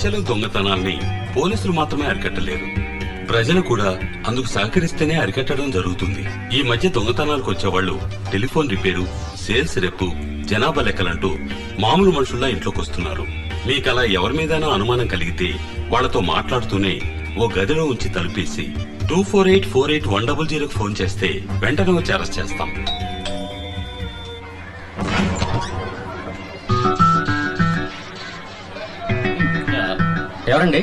మధ్యలో దొంగతనాల్ని పోలీసులు మాత్రమే అరికట్టలేరు, ప్రజలు కూడా అందుకు సహకరిస్తేనే అరికట్టడం జరుగుతుంది. ఈ మధ్య దొంగతనాలకు వచ్చేవాళ్లు టెలిఫోన్ రిపేరు, సేల్స్ రెప్పు, జనాభా లెక్కలంటూ మామూలు మనుషుల్లా ఇంట్లోకి వస్తున్నారు. మీకలా ఎవరి మీదైనా అనుమానం కలిగితే వాళ్లతో మాట్లాడుతూనే ఓ గదిలో ఉంచి తలుపేసి 24848100 ఫోన్ చేస్తే వెంటనే వచ్చి అరెస్ట్ చేస్తాం. ఎవరండి?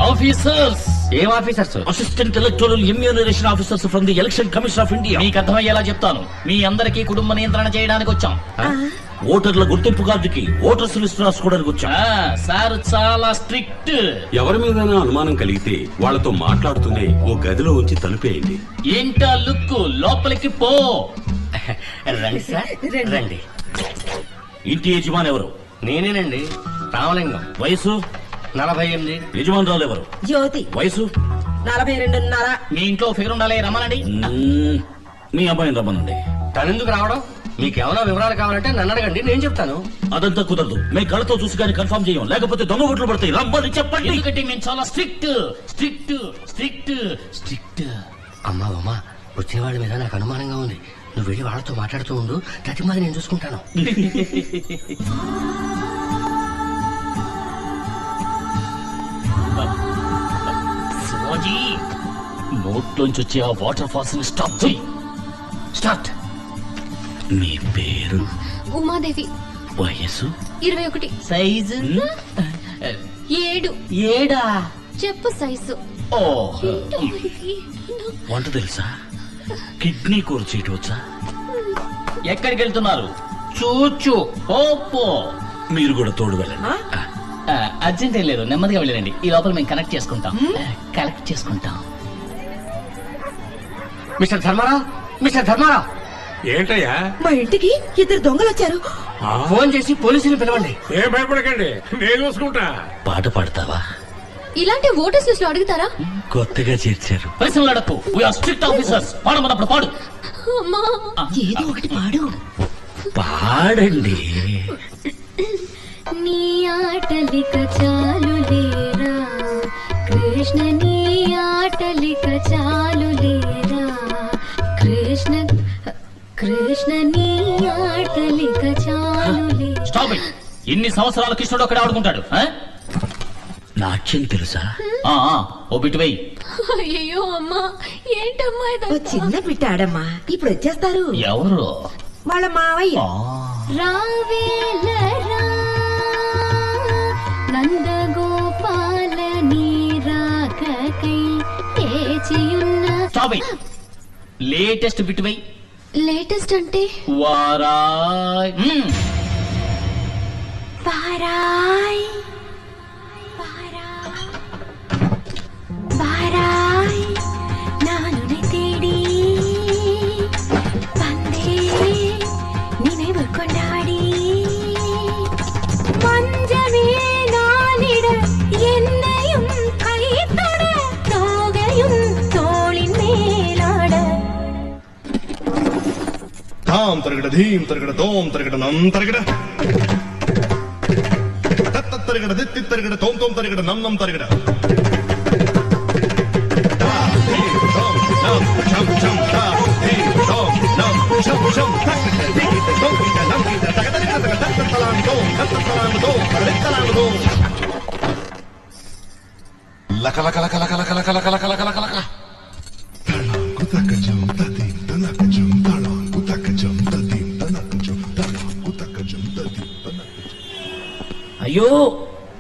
ఆఫీసర్స్. ఏం officers? Assistant electoral ఇమ్యూనరేషన్ officers from the election commission of India. మీకు అర్థమయ్యేలా చెప్తాను. మీ అందరికీ కుటుంబ నియంత్రణ చేయడానికి వచ్చాం. ఓటర్ల గుర్తింపు కార్డుకి ఓటర్స్ లిస్ట్ రాసుకోవడానికి వచ్చాం. సార్ చాలా స్ట్రిక్ట్. ఎవరి మీదైనా అనుమానం కలిగితే వాళ్లతో మాట్లాడుతూనే ఓ గదిలో ఉంచి తలుపేయండి. ఏంటా లుక్? లోపలికి పో. రండి సార్, రండి. ఇంటి యజమాని ఎవరు? నేనేనండి, రామలింగం. వయసు? 48. యజమానురాలు ఎవరు? జ్యోతి. వయసు? 42.5. మీ ఇంట్లో ఫిగర్ ఉండాలి. రమ్మనండి. మీ అమ్మాయిని రమ్మనండి. తనెందుకు రావడం? మీకేమైనా వివరాలు కావాలంటే నన్ను అడగండి, నేను చెప్తాను. అదంతా కుదరదు. మేము కళ్ళతో చూసి కానీ కన్ఫర్మ్ చేయం, లేకపోతే దొంగ ఓట్లు పడతాయి. రమ్మని చెప్పండి. ఎందుకంటే మేము చాలా స్ట్రిక్ట్ స్ట్రిక్ట్ స్ట్రిక్ట్ స్ట్రిక్ట్. అమ్మా వచ్చిన వాళ్ళ మీద నాకు అనుమానంగా ఉంది. నువ్వు వెళ్ళి వాళ్ళతో మాట్లాడుతూ ఉండు, ప్రతి మాది నేను చూసుకుంటాను. శివాజీ, నోట్లోంచి వచ్చే ఆ వాటర్ ఫాల్స్ ని స్టాప్ చేయి. స్టార్ట్. మీ పేరు? ఉమాదేవి. వయసు? 21. సైజు? 7. 7. చెప్పు సైజు. ఓ, వంట తెలుసా? కిడ్నీ కూర చేయటం వచ్చా? ఎక్కడికి వెళ్తున్నారు? చూచు. ఓపో. మీరు కూడా తోడు వెళ్ళండి. అర్జెంట్ ఏం లేదు, నెమ్మదిగా వెళ్ళండి. ఈ లోపల మేము కనెక్ట్ చేసుకుంటాం. కలెక్ట్ చేసుకుంటాం. Mister Dharmarao, mister Dharmarao. ఏంటయ్యా? మా ఇంటికి 2 దొంగలు వచ్చారు. ఫోన్ చేసి పోలీసులు పిలవండి. ఏం భయపడకండి, నేను చూసుకుంటా. పాట పాడతావా? ఇలాంటి ఓటర్స్ లిస్ట్ లో అడుగుతారా? కొత్తగా చేర్చారు. ప్రశ్నలు అడక్కు. We are strict officers. పాడమన్నప్పుడు పాడు. అమ్మా, ఏదో ఒకటి పాడు. పాడండి. నీ ఆటలిక చాలు లేరా కృష్ణ, నీ ఆటలిక చాలు లేరా కృష్ణ, కృష్ణ నీ ఆటలిక చాలు లేరా. Stop it. ఇన్ని సంవత్సరాల కృష్ణుడు అక్కడ ఆడుకుంటాడు. నాట్యం తెలుసా? ఓ బిట్ వెయ్యి. అయ్యో అమ్మా, ఏంటమ్మా ఓ ఇదంతా? చిన్న బిడ్డ ఆడమ్మా, ఇప్పుడు వచ్చేస్తారు. ఎవరు? వాళ్ళ మావయ్య. రావేలరా నందగోపాల నీ రాకకై వేచియున్న. Stop it. లేటెస్ట్ బిట్ వెయ్యి. లేటెస్ట్ అంటే? వారాయ్. వారాయ్ வாராய் நானுனை தேடி வந்தே நினைவு கொண்டாடி மஞ்சமே நானிட என்னையும் கைத்தொட தோகையும் தோளின் மேலாட. தாம் தருகிட தீம் தருகிட தோம் தருகிட நம் தருகிட தத்த தருகிட தித்தி தருகிட தோம் தோம் தருகிட நம் நம் தருகிட. అయ్యో,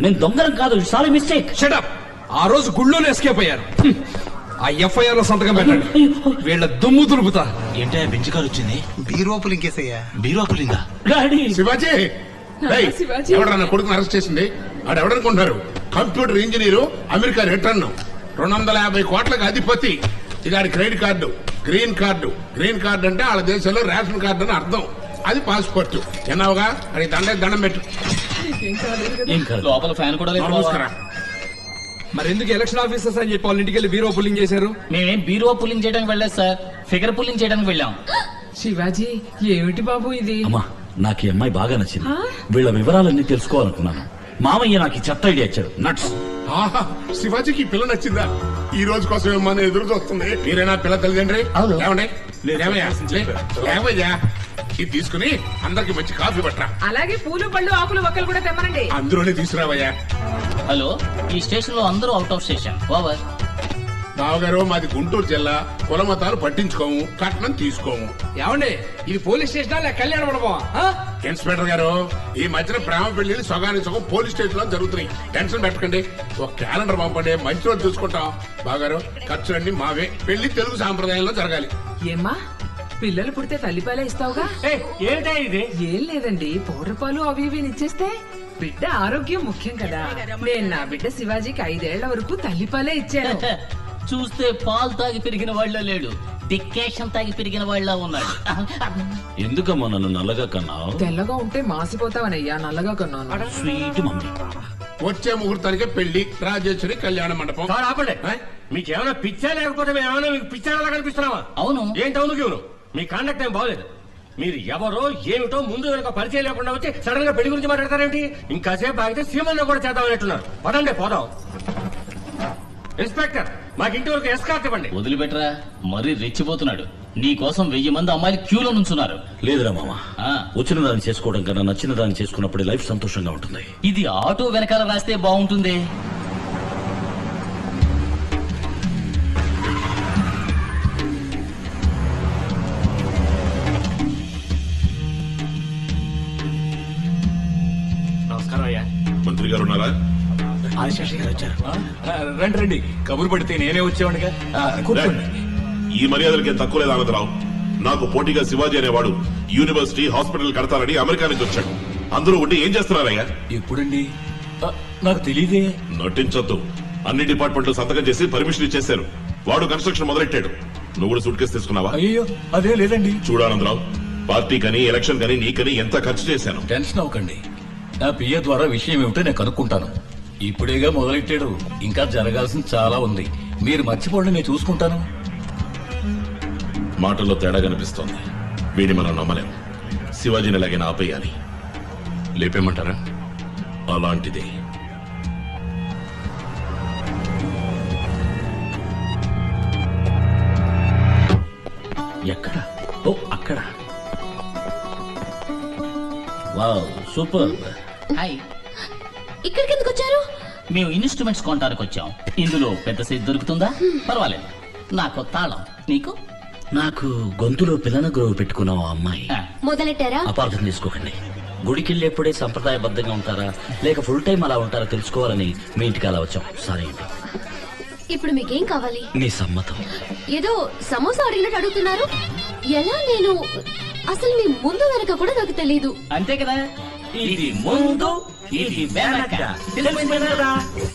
నేను దొంగలం కాదు. It's all mistake. షటప్. ఆ రోజు గుళ్ళోనే ఎస్కేప్ అయ్యారు. ఆ ఎఫ్ఐఆర్ లో సంతకం పెట్టండి. వీళ్ళ దుమ్ము దులుపుతా. ఏంటో బెంచ్ కారు వచ్చింది. బీరోపులు ఇంకేసయ్యా. బీరోపులింగా? డాడీ. శివాజీ, ఎవడన్నా నా కొడుకుని అరెస్ట్ చేసింది? ఆడు ఎవడనుకుంటున్నారు? కంప్యూటర్ ఇంజనీరు, అమెరికా రిటర్న్, 250 కోట్లకు అధిపతి. ఇది ఆడి credit card, green card. Green card అంటే వాళ్ళ దేశంలో రేషన్ కార్డు అని అర్థం. అది పాస్పోర్ట్. ఎన్నావుగా అది దండం పెట్టు. లోపల ఫ్యాన్ కూడా లేదు. మరి ఎందుకు ఎలక్షన్ ఆఫీసర్స్ అని చెప్పి వాళ్ళ ఇంటికి వెళ్ళి బీరో పుల్లింగ్ చేశారు? మేమేం బీరో పుల్లింగ్ చేయడానికి వెళ్ళలేదు సార్, ఫిగర్ పుల్లింగ్ చేయడానికి వెళ్ళాం. శివాజీ, ఏమిటి బాబు ఇది? అమ్మా, నాకు ఈ అమ్మాయి బాగా నచ్చింది. వీళ్ళ వివరాలన్నీ తెలుసుకోవాలనుకున్నాను. మామయ్య నాకు ఈ చెత్త ఐడియా ఇచ్చాడు నట్స్. ఆహా, శివాజీకి ఈ పిల్ల నచ్చిందా? ఈ రోజు కోసం ఏమన్నా ఎదురు చూస్తుంది. మీరేనా పిల్ల తల్లిదండ్రి? అవును. లేవండి, లేవయ్యా. ఇది తీసుకుని అందరికి మంచి కాఫీ పట్టరా. అలాగే పూలు పళ్ళు ఆకులు ఒక్కలు కూడా తెమ్మనండి. అందులోనే తీసుకురావయ్యా. హలో, ఈ స్టేషన్ లో అందరూ అవుట్ ఆఫ్ స్టేషన్. ఓవర్. బావగారు, మాది గుంటూరు జిల్లా. కుల మతాలు పట్టించుకోము, కట్నం తీసుకోము. ఏమండి ఇది పోలీస్ స్టేషనా లేక కళ్యాణ మండపమా? ఇన్స్పెక్టర్ గారు, ఈ మధ్యన ప్రేమ పెళ్లిని సగానికి సగం పోలీస్ స్టేషన్ లో జరుగుతున్నాయి. టెన్షన్ పెట్టకండి, ఒక క్యాలెండర్ పంపండి, మంచి రోజు చూసుకుంటాం. బావగారు, ఖర్చులన్నీ మావే. పెళ్లి తెలుగు సాంప్రదాయంలో జరగాలి. ఏమ్మా పిల్లలు పుడితే తల్లిపాలే ఇస్తావుగా? ఏంటా ఇది? ఏం లేదండి, పౌడర్ పాలు అవి ఇవి ఇచ్చేస్తే బిడ్డ ఆరోగ్యం ముఖ్యం కదా. నేను నా బిడ్డ శివాజీకి 5 ఏళ్ల వరకు తల్లిపాలే ఇచ్చాను. చూస్తే పాలు తాగి పెరిగిన వాళ్ళ లేడు, డిక్కేషన్ తాగి పెరిగిన వాళ్ళ ఉన్నాడు. ఎందుకమ్మా నన్ను నల్లగా కన్నావు? తెల్లగా ఉంటే మాసిపోతావనయ్యా, నల్లగా కొన్నాను. Sweet mummy. వచ్చే ముహూర్తానికే పెళ్లి, రాజేశ్వరి కళ్యాణ మండపం. ఆపండి. మీకేమైనా పిచ్చా లేకపోతే మేమేమైనా మీకు పిచ్చాలా కనిపిస్తున్నావా? అవును. ఏంటవును నువ్వు? మీ కాండక్ట్ ఏం బాగోలేదు. మీరు ఎవరో ఏమిటో ముందు వెనక పరిచయం లేకుండా వచ్చి సడన్ గా పెళ్లి గురించి మాట్లాడతారేంటి? ఇంకాసేపు ఆగితే సీమన్న కూడా చేద్దామన్నట్టున్నారు. పదండి పోదాం. ఇన్స్పెక్టర్, మాకు ఇంటి వరకు ఎస్కార్ట్ ఇవ్వండి. వదిలిపెట్టరా, మరీ రెచ్చిపోతున్నాడు. నీ కోసం 1000 మంది అమ్మాయిలు క్యూలో నుంచున్నారు. లేదురా మామ, ఆ, వచ్చిన దాన్ని చేసుకోవడం కన్నా నచ్చిన దాన్ని చేసుకున్నప్పుడు లైఫ్ సంతోషంగా ఉంటుంది. ఇది ఆటో వెనకాల రాస్తే బాగుంటుంది. నమస్కారం అయ్యా. మంత్రి గారు ఉన్నారా? ఆదిశేషి గారు వచ్చారు. రండి రండి, కబురు పడితే నేనే వచ్చేవాడిగా. కూర్చోండి. ఈ మర్యాదలకి తక్కువ లేదు ఆనందరావు. నాకు పోటీగా శివాజీ అనేవాడు యూనివర్సిటీ హాస్పిటల్ కడతానని అమెరికా నుంచి వచ్చాడు. అందరూ ఉండి ఏం చేస్తున్నారయ్యా? ఎప్పుడండి? నాకు తెలియదే. నటించొద్దు. అన్ని డిపార్ట్మెంట్లు సంతకం చేసి పర్మిషన్ ఇచ్చేశారు. వాడు కన్స్ట్రక్షన్ మొదలెట్టాడు. నువ్వు కూడా సూట్ కేసు తీసుకున్నావా? అయ్యో అదే లేదండి. చూడానందరావు, పార్టీ కని ఎలక్షన్ కని నీకని ఎంత ఖర్చు చేశాను. టెన్షన్ అవ్వకండి, నా పిఏ ద్వారా విషయం ఏమిటో నేను కనుక్కుంటాను. ఇప్పుడేగా మొదలెట్టాడు, ఇంకా జరగాల్సింది చాలా ఉంది. మీరు మర్చిపోండి, నేను చూసుకుంటాను. మాటల్లో తేడా కనిపిస్తోంది. వీడి మనం నమ్మలేం. శివాజీని ఎలాగైనా ఆపేయాలి. లేపేమంటారా? అలాంటిదే. ఎక్కడ? ఓ అక్కడ. Wow, super. హాయ్, ఇక్కడికి ఎందుకు వచ్చారు? మేము ఇన్స్ట్రుమెంట్స్ కొనడానికి వచ్చాం. ఇందులో పెద్ద సైజ్ దొరుకుతుందా? పర్వాలేదు. నాకు తాళం, నీకు? నాకు గొంతులో పిల్లన గ్రోవ్ పెట్టుకున్న ఓ అమ్మాయి. మొదలెట్టారా? అపార్థం తీసుకోకండి. గుడికెళ్ళేప్పుడే సంప్రదాయబద్ధంగా ఉంటారా లేక ఫుల్ టైం అలా ఉంటారా తెలుసుకోవాలని మీ ఇంటికి అలా వచ్చాం. సారీ అండి. ఇప్పుడు మీకేం కావాలి? మీ సమ్మతం. ఏదో సమోసా అడిగినట్టు అడుగుతున్నారు. ఎలా? నేను అసలు మీ ముందు వెనక కూడా నాకు తెలీదు. అంతే కదా, ఇది ముందు ఇది వెనక.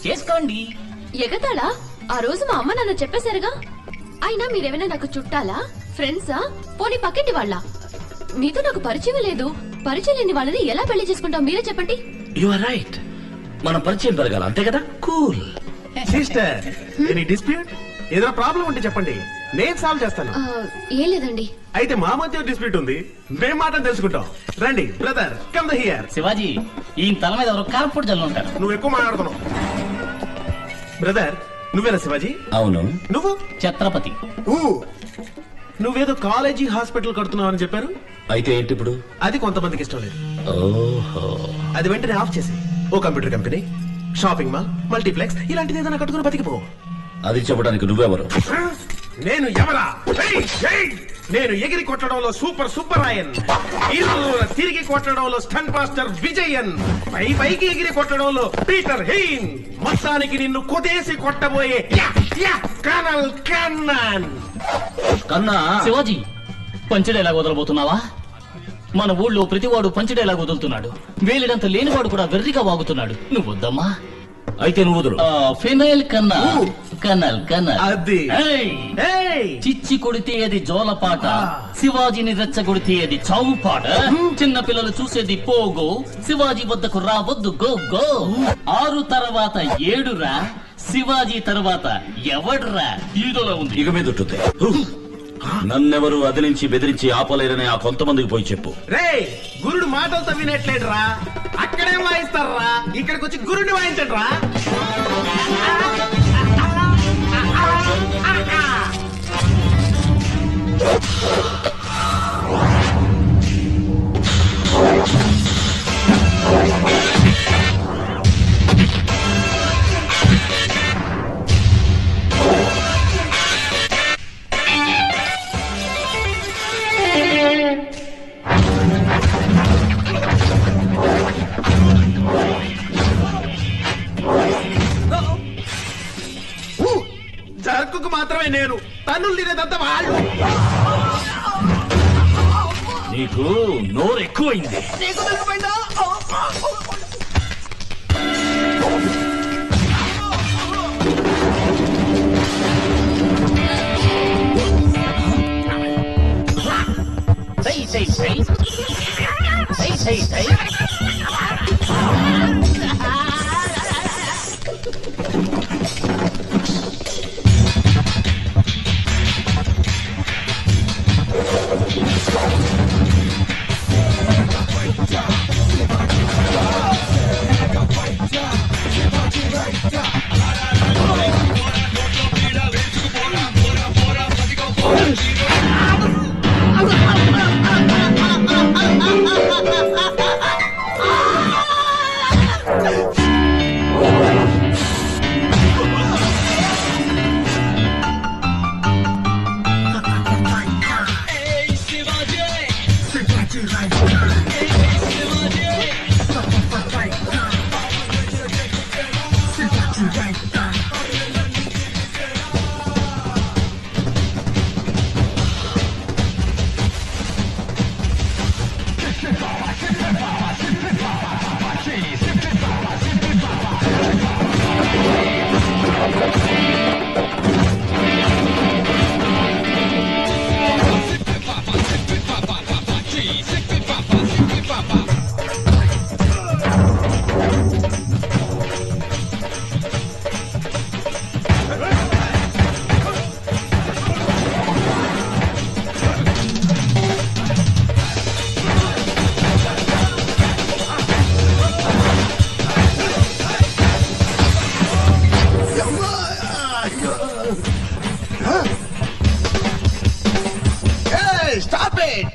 చేసుకోండి. ఎగతాళా? ఆ రోజు మా అమ్మ నాన్న చెప్పేశారుగా. అయినా మీరేమైనా నాకు చుట్టాలా, ఫ్రెండ్సా, పోనీ పక్కింటి వాళ్ళ? మీతో నాకు పరిచయం లేదు. పరిచయం లేని వాళ్ళని ఎలా పెళ్లి చేసుకుంటాం మీరే చెప్పండి. You are right. మన పరిచయం పెరగాలి, అంతే కదా? కూల్. Sister, any dispute? ఏదైనా ప్రాబ్లం ఉంటే చెప్పండి, నేను సాల్వ్ చేస్తాను. ఏం లేదండి. అయితే మా మధ్య డిస్ప్యూట్ ఉంది, మేం మాట తెలుసుకుంటాం. రండి brother, come the here. Shivaji, ఈ తల మీద ఎవరో కార్పొట్ జల్లు ఉంటారు. నువ్వు ఎక్కువ మాట్లాడుతున్నావు. బ్రదర్, నువ్వేనా శివాజీ? అవును. నువ్వు? ఛత్రపతి. నువ్వేదో కాలేజీ హాస్పిటల్ కడుతున్నావు అని చెప్పారు. అయితే ఏంటి ఇప్పుడు? అది కొంతమందికి ఇష్టం లేదు. ఓహో. అది వెంటనే ఆఫ్ చేసి ఓ computer company, shopping mall, multiplex ఇలాంటిది ఏదైనా కట్టుకుని బతికిపో. అది చెప్పడానికి నువ్వెవరు? నేను ఎవరా? నేను ఎగిరి కొట్టడంలో సూపర్ సూపరాయన్, తిరిగి కొట్టడంలో స్టంట్ మాస్టర్ విజయన్, పైకి ఎగిరి కొట్టడంలో పీటర్ హెయిన్, మొత్తానికి నిన్ను కొదేసి కొట్టబోయే కర్నల్ కన్నాన్. కన్నా. శివాజీ, పంచడేలాగా వదలబోతున్నావా? మన ఊళ్ళో ప్రతివాడు పంచడేలాగా వదులుతున్నాడు. వేలిడంత లేనివాడు కూడా వెర్రిగా వాగుతున్నాడు. నువ్వు వద్దమ్మా. అయితే నువ్వు వదులు. ఫినైల్ కన్నా కనల్ కనల్. అది చిచ్చి కొడితే అది జోలపాట, శివాజీని రెచ్చగొడితే అది చావు పాట. చిన్న పిల్లలు చూసేది పోగో, శివాజీ వద్దకు రావద్దు గో గో. 6 తర్వాత 7 రా, శివాజీ తర్వాత ఎవడ్రా? ఈదోలో ఉంది. ఇక మీద ఉంటుంది. నన్నెవరు అదిలించి బెదిరించి ఆపలేరని ఆ కొంతమందికి పోయి చెప్పు. రే, గురుడు మాటలతో వినట్లేడురా. అక్కడే వాయిస్తారా, ఇక్కడికి వచ్చి గురుని వాయించండి రా. జరుకుకు మాత్రమే నేను, తన్నులు తినేదంతా వాళ్ళు. నీకు నోరు ఎక్కువైంది. నీకు తెలిసిపోయిందా? Stop it!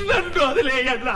నన్ను వదిలేయన్నా.